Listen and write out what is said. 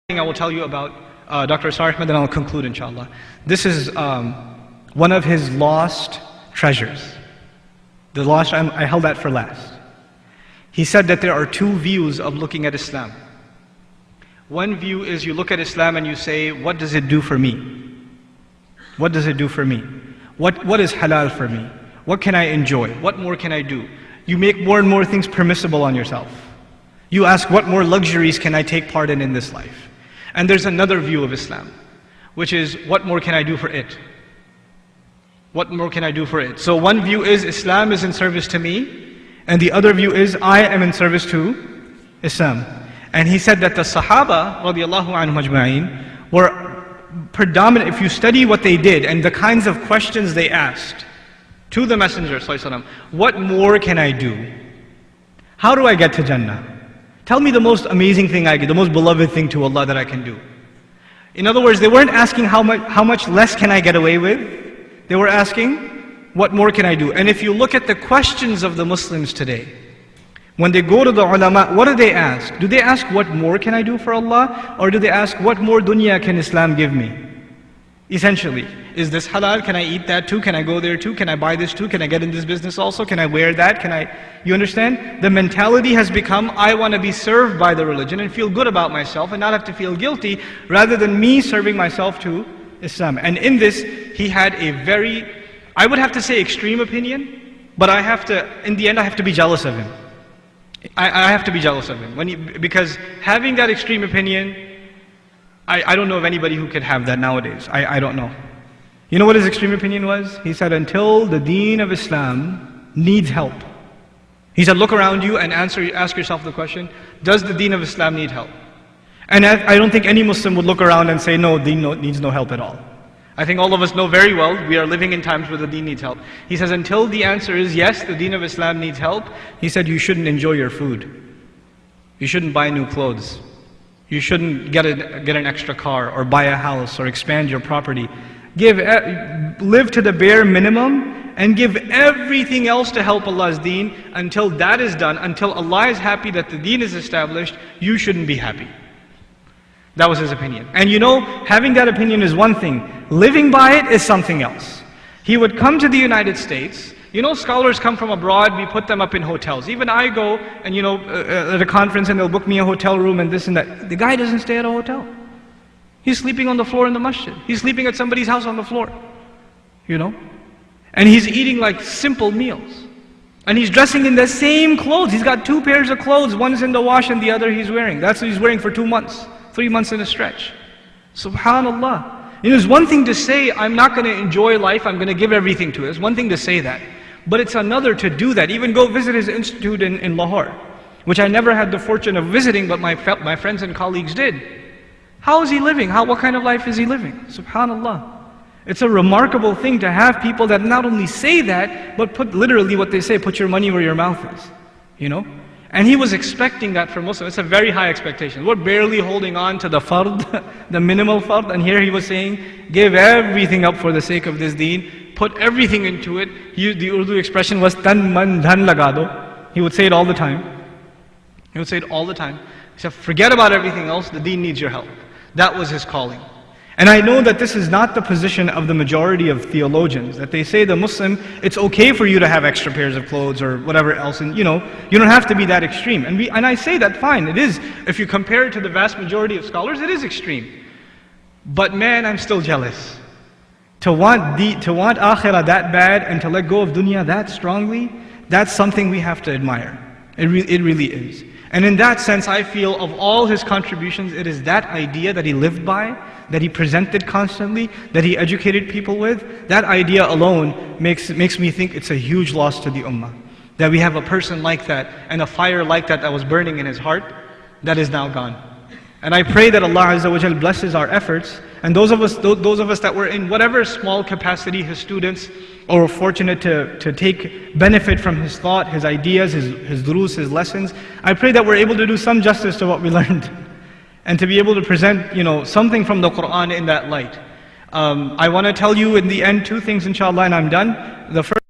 I will tell you about Dr. Israr Ahmed, and I'll conclude inshallah. This is one of his lost treasures. I held that for last. He said that there are two views of looking at Islam. One view is you look at Islam and you say, what does it do for me? What does it do for me? What is halal for me? What can I enjoy? What more can I do? You make more and more things permissible on yourself. You ask, what more luxuries can I take part in this life? And there's another view of Islam, which is, what more can I do for it? What more can I do for it? So one view is, Islam is in service to me, and the other view is, I am in service to Islam. And he said that the Sahaba, radiallahu anhum ajma'in, were predominant. If you study what they did and the kinds of questions they asked to the Messenger, sallallahu alaihi wasallam, what more can I do? How do I get to Jannah? Tell me the most amazing thing I get, the most beloved thing to Allah that I can do. In other words, they weren't asking how much less can I get away with? They were asking, what more can I do? And if you look at the questions of the Muslims today, when they go to the ulama, what do they ask? Do they ask, what more can I do for Allah? Or do they ask, what more dunya can Islam give me? Essentially, is this halal? Can I eat that too? Can I go there too? Can I buy this too? Can I get in this business also? Can I wear that? You understand? The mentality has become, I want to be served by the religion and feel good about myself and not have to feel guilty, rather than me serving myself to Islam. And in this, he had a very, I would have to say extreme opinion, but in the end I have to be jealous of him. I have to be jealous of him. Because having that extreme opinion, I don't know of anybody who could have that nowadays. I don't know. You know what his extreme opinion was? He said, until the deen of Islam needs help. He said, look around you and ask yourself the question, does the deen of Islam need help? And I don't think any Muslim would look around and say, no, deen needs no help at all. I think all of us know very well, we are living in times where the deen needs help. He says, until the answer is yes, the deen of Islam needs help, he said, you shouldn't enjoy your food. You shouldn't buy new clothes. You shouldn't get an extra car or buy a house or expand your property. Live to the bare minimum and give everything else to help Allah's deen. Until that is done, until Allah is happy that the deen is established, you shouldn't be happy. That was his opinion. And you know, having that opinion is one thing. Living by it is something else. He would come to the United States. You know, scholars come from abroad, we put them up in hotels. Even I go and at a conference and they'll book me a hotel room and this and that. The guy doesn't stay at a hotel. He's sleeping on the floor in the masjid. He's sleeping at somebody's house on the floor. And he's eating like simple meals. And he's dressing in the same clothes. He's got 2 pairs of clothes. One is in the wash and the other he's wearing. That's what he's wearing for 2 months, 3 months in a stretch. Subhanallah. It's one thing to say, I'm not going to enjoy life, I'm going to give everything to it. It's one thing to say that. But it's another to do that. Even go visit his institute in Lahore, which I never had the fortune of visiting, but my friends and colleagues did. How is he living? What kind of life is he living? Subhanallah. It's a remarkable thing to have people that not only say that, but put literally what they say, put your money where your mouth is. And he was expecting that from Muslims. It's a very high expectation. We're barely holding on to the fard, the minimal fard, and here he was saying, give everything up for the sake of this deen, put everything into it. The Urdu expression was, tan man dhan laga do. He would say it all the time. He would say it all the time. He said, forget about everything else, the deen needs your help. That was his calling. And I know that this is not the position of the majority of theologians, that they say the Muslim, it's okay for you to have extra pairs of clothes or whatever else, and you don't have to be that extreme. And I say that fine, it is, if you compare it to the vast majority of scholars, it is extreme. But man, I'm still jealous. To want akhirah that bad and to let go of dunya that strongly, that's something we have to admire. It really is. And in that sense, I feel of all his contributions, it is that idea that he lived by, that he presented constantly, that he educated people with. That idea alone makes me think it's a huge loss to the ummah. That we have a person like that and a fire like that was burning in his heart, that is now gone. And I pray that Allah Azza wa Jal blesses our efforts, and those of us that were in whatever small capacity, his students, or were fortunate to take benefit from his thought, his ideas, his durus, his lessons, I pray that we're able to do some justice to what we learned, and to be able to present something from the Quran in that light. I want to tell you in the end 2 things inshallah, and I'm done. The first